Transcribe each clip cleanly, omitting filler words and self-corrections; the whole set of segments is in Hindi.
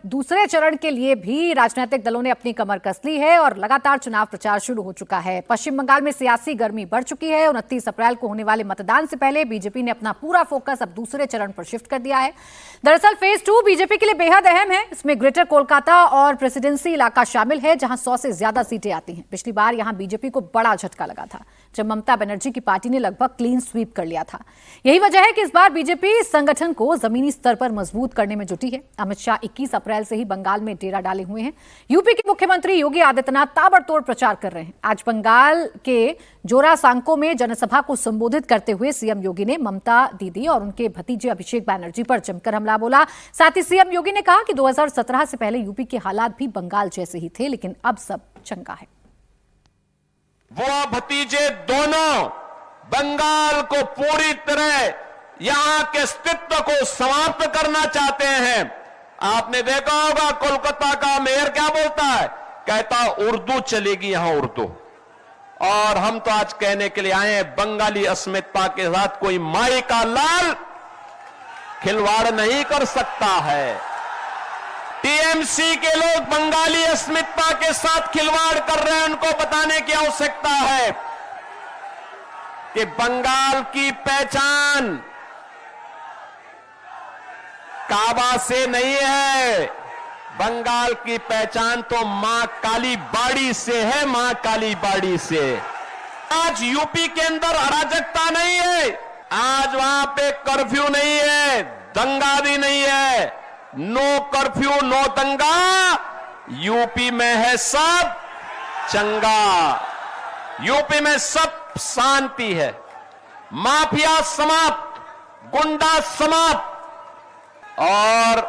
दूसरे चरण के लिए भी राजनीतिक दलों ने अपनी कमर कस ली है और लगातार चुनाव प्रचार शुरू हो चुका है। पश्चिम बंगाल में सियासी गर्मी बढ़ चुकी है। 29 अप्रैल को होने वाले मतदान से पहले बीजेपी ने अपना पूरा फोकस अब दूसरे चरण पर शिफ्ट कर दिया है। दरअसल फेज 2 बीजेपी के लिए बेहद अहम है। इसमें ग्रेटर कोलकाता और प्रेसिडेंसी इलाका शामिल है, जहां 100 से ज्यादा सीटें आती हैं। पिछली बार यहां बीजेपी को बड़ा झटका लगा था जब ममता बनर्जी की पार्टी ने लगभग क्लीन स्वीप कर लिया था। यही वजह है कि इस बार बीजेपी संगठन को जमीनी स्तर पर मजबूत करने में जुटी है। अमित शाह 21 अप्रैल से ही बंगाल में डेरा डाले हुए हैं। यूपी के मुख्यमंत्री योगी आदित्यनाथ ताबड़तोड़ प्रचार कर रहे हैं। आज बंगाल के जोरासांको में जनसभा को संबोधित करते हुए सीएम योगी ने ममता दीदी और उनके भतीजे अभिषेक बैनर्जी पर जमकर हमला बोला। साथ ही सीएम योगी ने कहा कि 2017 से पहले यूपी के हालात भी बंगाल जैसे ही थे, लेकिन अब सब चंगा है। वो भतीजे दोनों बंगाल को पूरी तरह यहां के अस्तित्व को समाप्त करना चाहते हैं। आपने देखा होगा कोलकाता का मेयर क्या बोलता है, कहता उर्दू चलेगी यहां उर्दू। और हम तो आज कहने के लिए आए हैं, बंगाली अस्मिता के साथ कोई माई का लाल खिलवाड़ नहीं कर सकता है। टीएमसी के लोग बंगाली अस्मिता के साथ खिलवाड़ कर रहे हैं, उनको बताने की आवश्यकता है कि बंगाल की पहचान काबा से नहीं है, बंगाल की पहचान तो मां काली बाड़ी से है, मां काली बाड़ी से। आज यूपी के अंदर अराजकता नहीं है, आज वहां पे कर्फ्यू नहीं है, दंगा भी नहीं है। नो कर्फ्यू नो दंगा, यूपी में है सब चंगा, यूपी में सब शांति है। माफिया समाप्त, गुंडा समाप्त। और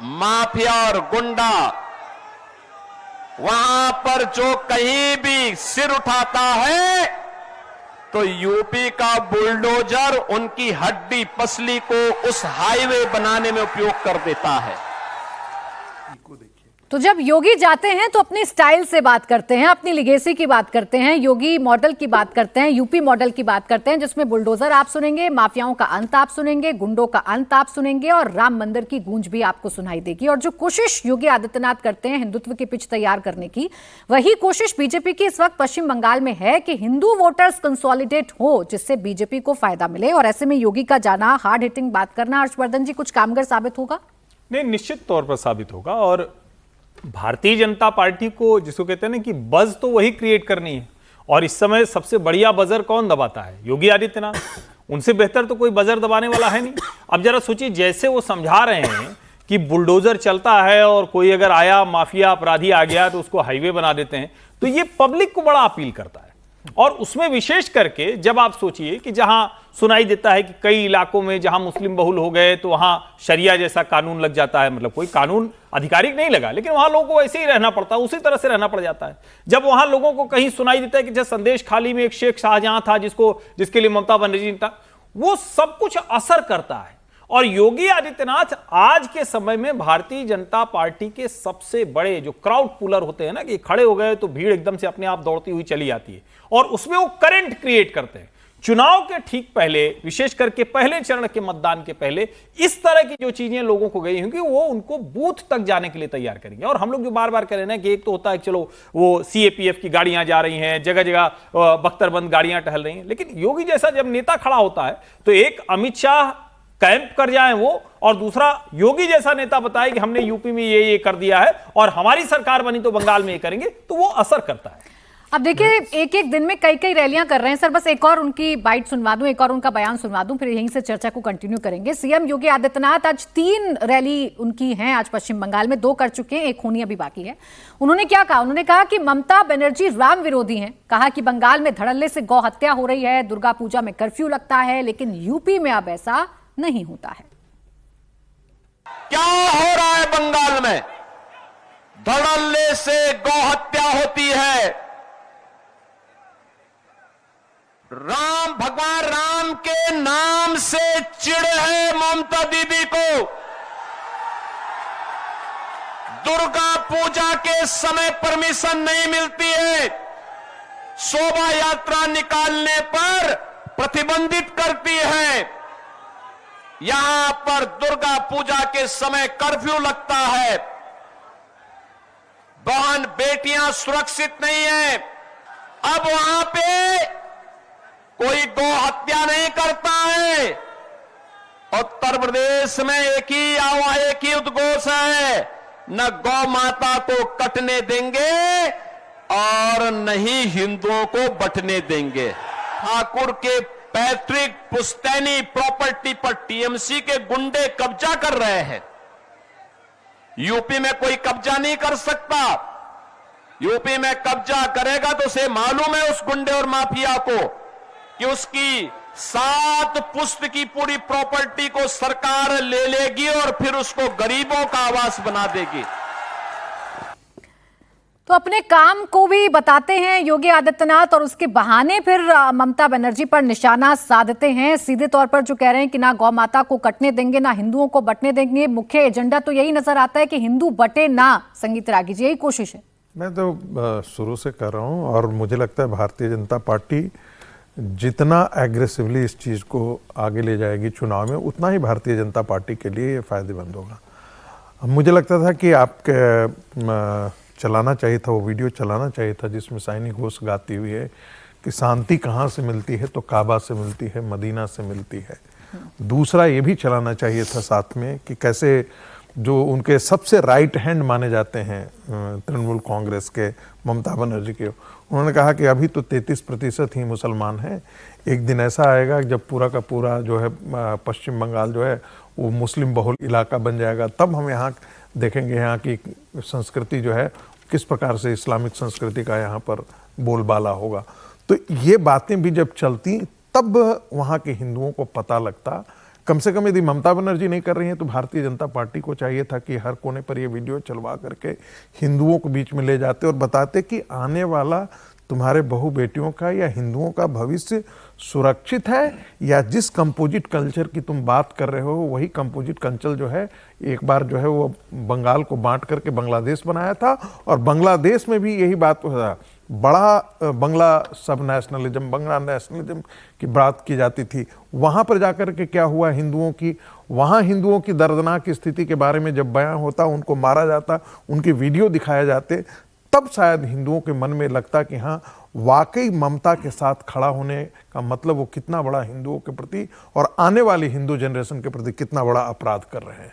माफिया और गुंडा वहां पर जो कहीं भी सिर उठाता है तो यूपी का बुलडोजर उनकी हड्डी पसली को उस हाईवे बनाने में उपयोग कर देता है। तो जब योगी जाते हैं तो अपनी स्टाइल से बात करते हैं, अपनी लिगेसी की बात करते हैं, योगी मॉडल की बात करते हैं, यूपी मॉडल की बात करते हैं, जिसमें बुलडोजर आप सुनेंगे, माफियाओं का अंत आप सुनेंगे, गुंडों का अंत आप सुनेंगे और राम मंदिर की गूंज भी आपको सुनाई देगी। और जो कोशिश योगी आदित्यनाथ करते हैं हिंदुत्व की पिच तैयार करने की, वही कोशिश बीजेपी की इस वक्त पश्चिम बंगाल में है कि हिंदू वोटर्स कंसोलिडेट हो, जिससे बीजेपी को फायदा मिले। और ऐसे में योगी का जाना, हार्ड हिटिंग बात करना, हर्षवर्धन जी, कुछ कामगर साबित होगा? नहीं, निश्चित तौर पर साबित होगा। और भारतीय जनता पार्टी को जिसको कहते हैं ना कि बज तो वही क्रिएट करनी है, और इस समय सबसे बढ़िया बजर कौन दबाता है? योगी आदित्यनाथ। उनसे बेहतर तो कोई बजर दबाने वाला है नहीं। अब जरा सोचिए, जैसे वो समझा रहे हैं कि बुलडोजर चलता है और कोई अगर आया माफिया अपराधी आ गया तो उसको हाईवे बना देते हैं, तो ये पब्लिक को बड़ा अपील करता है। और उसमें विशेष करके जब आप सोचिए कि जहां सुनाई देता है कि कई इलाकों में जहां मुस्लिम बहुल हो गए तो वहां शरिया जैसा कानून लग जाता है, मतलब कोई कानून आधिकारिक नहीं लगा लेकिन वहां लोगों को ऐसे ही रहना पड़ता है, उसी तरह से रहना पड़ जाता है। जब वहां लोगों को कहीं सुनाई देता है कि जैसे संदेश खाली में एक शेख शाहजहां था जिसके लिए ममता बनर्जी था, वो सब कुछ असर करता है। और योगी आदित्यनाथ आज के समय में भारतीय जनता पार्टी के सबसे बड़े जो क्राउड पुलर होते हैं ना, कि खड़े हो गए तो भीड़ एकदम से अपने आप दौड़ती हुई चली आती है, और उसमें वो करंट क्रिएट करते हैं। चुनाव के ठीक पहले, विशेष करके पहले चरण के मतदान के पहले, इस तरह की जो चीजें लोगों को गई होंगी वो उनको बूथ तक जाने के लिए तैयार करेंगे। और हम लोग जो बार बार कह रहे हैं ना कि एक तो होता है चलो वो सीएपीएफ की गाड़ियां जा रही हैं, जगह जगह बख्तरबंद गाड़ियां टहल रही हैं, लेकिन योगी जैसा जब नेता खड़ा होता है तो एक अमित शाह कैंप कर जाए वो, और दूसरा योगी जैसा नेता बताए कि हमने यूपी में ये कर दिया है और हमारी सरकार बनी तो बंगाल में ये करेंगे, तो वो असर करता है। अब देखिए, एक एक दिन में कई कई रैलियां कर रहे हैं सर। बस एक और उनकी बाइट सुनवा दूं, एक और उनका बयान सुनवा दूं, फिर यहीं से चर्चा को कंटिन्यू करेंगे। सीएम योगी आदित्यनाथ आज 3 रैली उनकी हैं आज पश्चिम बंगाल में, 2 कर चुके हैं, एक होनी अभी बाकी है। उन्होंने क्या कहा? उन्होंने कहा कि ममता बनर्जी राम विरोधी हैं। कहा कि बंगाल में धड़ल्ले से गौ हत्या हो रही है, दुर्गा पूजा में कर्फ्यू लगता है, लेकिन यूपी में अब ऐसा नहीं होता है। क्या हो रहा है बंगाल में? धड़ल्ले से गौ हत्या होती है। राम, भगवान राम के नाम से चिढ़ है ममता दीदी को। दुर्गा पूजा के समय परमिशन नहीं मिलती है, शोभा यात्रा निकालने पर प्रतिबंधित करती है। यहां पर दुर्गा पूजा के समय कर्फ्यू लगता है। बहन बेटियां सुरक्षित नहीं है। अब वहां पे कोई गौ हत्या नहीं करता है। उत्तर प्रदेश में एक ही उद्घोष है, न गौ माता को कटने देंगे और न ही हिंदुओं को बंटने देंगे। ठाकुर के पैतृक पुश्तैनी प्रॉपर्टी पर टीएमसी के गुंडे कब्जा कर रहे हैं। यूपी में कोई कब्जा नहीं कर सकता। यूपी में कब्जा करेगा तो उसे मालूम है उस गुंडे और माफिया को कि उसकी 7 पुश्त की पूरी प्रॉपर्टी को सरकार ले लेगी और फिर उसको गरीबों का आवास बना देगी। तो अपने काम को भी बताते हैं योगी आदित्यनाथ और उसके बहाने फिर ममता बनर्जी पर निशाना साधते हैं। सीधे तौर पर जो कह रहे हैं कि ना गौ माता को कटने देंगे ना हिंदुओं को बंटने देंगे। मुख्य एजेंडा तो यही नजर आता है कि हिंदू बटे ना। संगीत रागी जी, यही कोशिश है। मैं तो शुरू से कर रहा हूं और मुझे लगता है भारतीय जनता पार्टी जितना एग्रेसिवली इस चीज़ को आगे ले जाएगी चुनाव में, उतना ही भारतीय जनता पार्टी के लिए ये फायदेमंद होगा। मुझे लगता था कि आपके चलाना चाहिए था, वो वीडियो चलाना चाहिए था जिसमें साइनी घोष गाती हुई है कि शांति कहाँ से मिलती है, तो काबा से मिलती है, मदीना से मिलती है। दूसरा ये भी चलाना चाहिए था साथ में कि कैसे जो उनके सबसे राइट हैंड माने जाते हैं तृणमूल कांग्रेस के ममता बनर्जी के, उन्होंने कहा कि अभी तो 33% ही मुसलमान हैं। एक दिन ऐसा आएगा जब पूरा का पूरा जो है पश्चिम बंगाल जो है वो मुस्लिम बहुल इलाका बन जाएगा, तब हम यहाँ देखेंगे यहाँ की संस्कृति जो है किस प्रकार से इस्लामिक संस्कृति का यहाँ पर बोलबाला होगा। तो ये बातें भी जब चलती तब वहाँ के हिंदुओं को पता लगता। कम से कम यदि ममता बनर्जी नहीं कर रही है तो भारतीय जनता पार्टी को चाहिए था कि हर कोने पर ये वीडियो चलवा करके हिंदुओं को बीच में ले जाते और बताते कि आने वाला तुम्हारे बहू बेटियों का या हिंदुओं का भविष्य सुरक्षित है, या जिस कंपोजिट कल्चर की तुम बात कर रहे हो वही कंपोजिट कल्चर जो है एक बार जो है वो बंगाल को बांट करके बांग्लादेश बनाया था और बांग्लादेश में भी यही बात हुआ। बड़ा बंगला सब नेशनलिज्म, बंगला नेशनलिज्म की बात की जाती थी। वहाँ पर जाकर के क्या हुआ, हिंदुओं की वहाँ हिंदुओं की दर्दनाक स्थिति के बारे में जब बयान होता, उनको मारा जाता, उनके वीडियो दिखाए जाते, तब शायद हिंदुओं के मन में लगता कि हाँ वाकई ममता के साथ खड़ा होने का मतलब वो कितना बड़ा हिंदुओं के प्रति और आने वाली हिंदू जनरेशन के प्रति कितना बड़ा अपराध कर रहे हैं।